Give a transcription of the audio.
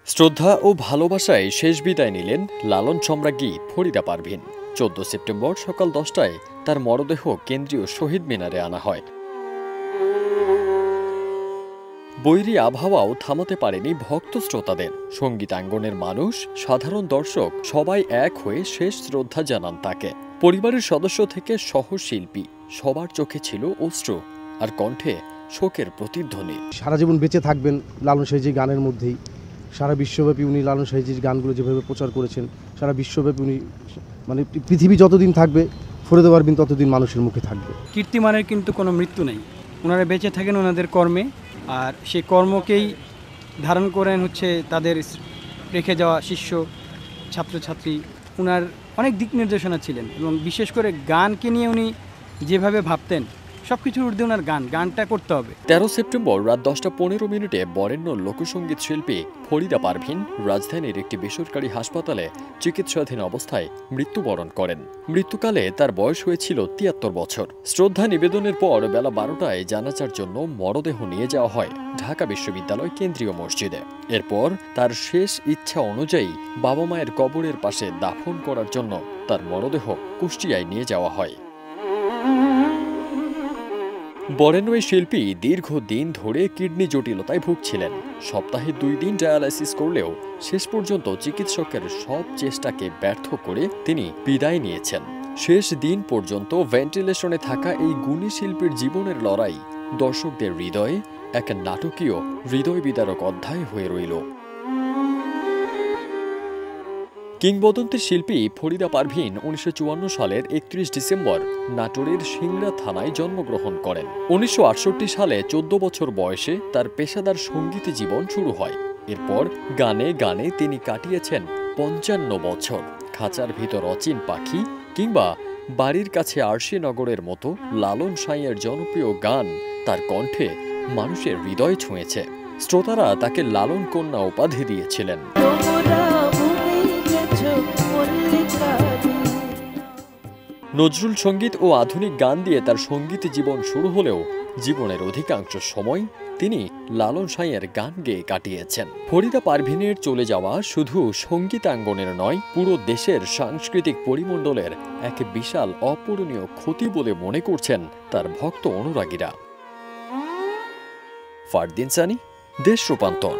শ্রদ্ধা ও ভালোবাসায় শেষ বিদায় নিলেন লালন সম্রাজ্ঞী ফরিদা পারভীন। 14 সেপ্টেম্বর সকাল 10টায় তার মরদেহ কেন্দ্রীয় শহীদ মিনারে আনা হয়। বৈরী আবহাওয়াও থামাতে পারেনি ভক্ত শ্রোতাদের। সঙ্গীতাঙ্গনের মানুষ, সাধারণ দর্শক সবাই এক হয়ে শেষ শ্রদ্ধা জানান তাকে। পরিবারের সদস্য থেকে সহশিল্পী সবার চোখে ছিল অশ্রু আর কণ্ঠে শোকের প্রতিধ্বনি। সারা জীবন বেঁচে থাকবেন লালন সাইজির গানের মধ্যেই। সারা বিশ্বব্যাপী উনি লালন সাইজির গানগুলো যেভাবে প্রচার করেছেন, সারা বিশ্বব্যাপী উনি মানে পৃথিবী যতদিন থাকবে ফরিদা পারভীন ততদিন মানুষের মুখে থাকবে। কীর্তিমানের কিন্তু কোনো মৃত্যু নেই। ওনারা বেঁচে থাকেন ওনাদের কর্মে, আর সেই কর্মকেই ধারণ করেন হচ্ছে তাদের রেখে যাওয়া শিষ্য ছাত্রছাত্রী। ওনার অনেক দিক নির্দেশনা ছিলেন এবং বিশেষ করে গানকে নিয়ে উনি যেভাবে ভাবতেন সব কিছুর ঊর্ধ্বে ওনার গানটা করতে হবে। 13 সেপ্টেম্বর রাত 10:15 বরেণ্য লোকসঙ্গীত শিল্পী ফরিদা পারভীন রাজধানীর একটি বেসরকারি হাসপাতালে চিকিৎসাধীন অবস্থায় মৃত্যুবরণ করেন। মৃত্যুকালে তার বয়স হয়েছিল 73 বছর। শ্রদ্ধা নিবেদনের পর বেলা 12টায় জানাজার জন্য মরদেহ নিয়ে যাওয়া হয় ঢাকা বিশ্ববিদ্যালয় কেন্দ্রীয় মসজিদে। এরপর তার শেষ ইচ্ছা অনুযায়ী বাবা মায়ের কবরের পাশে দাফন করার জন্য তার মরদেহ কুষ্টিয়ায় নিয়ে যাওয়া হয়। বরেণ্য এই শিল্পী দীর্ঘদিন ধরে কিডনি জটিলতায় ভুগছিলেন। সপ্তাহে 2 দিন ডায়ালাইসিস করলেও শেষ পর্যন্ত চিকিৎসকের সব চেষ্টাকে ব্যর্থ করে তিনি বিদায় নিয়েছেন। শেষ দিন পর্যন্ত ভেন্টিলেশনে থাকা এই গুণী শিল্পীর জীবনের লড়াই দর্শকদের হৃদয়ে এক নাটকীয় হৃদয় বিদারক অধ্যায় হয়ে রইল। কিংবদন্তি শিল্পী ফরিদা পারভীন 1954 সালের 31 ডিসেম্বর নাটোরের সিংড়া থানায় জন্মগ্রহণ করেন। 1968 সালে 14 বছর বয়সে তার পেশাদার সঙ্গীত জীবন শুরু হয়। এরপর গানে গানে তিনি কাটিয়েছেন 55 বছর। খাঁচার ভিতর অচিন পাখি কিংবা বাড়ির কাছে আরশিনগরের মতো লালন সাঁইয়ের জনপ্রিয় গান তার কণ্ঠে মানুষের হৃদয় ছুঁয়েছে। শ্রোতারা তাকে লালন কন্যা উপাধি দিয়েছিলেন। নজরুল সঙ্গীত ও আধুনিক গান দিয়ে তার সঙ্গীত জীবন শুরু হলেও জীবনের অধিকাংশ সময় তিনি লালন সাঁইয়ের গান গেয়ে কাটিয়েছেন। ফরিদা পারভীনের চলে যাওয়া শুধু সঙ্গীতাঙ্গনের নয়, পুরো দেশের সাংস্কৃতিক পরিমণ্ডলের এক বিশাল অপূরণীয় ক্ষতি বলে মনে করছেন তার ভক্ত অনুরাগীরা। ফারদিন সানি, দেশ রূপান্তর।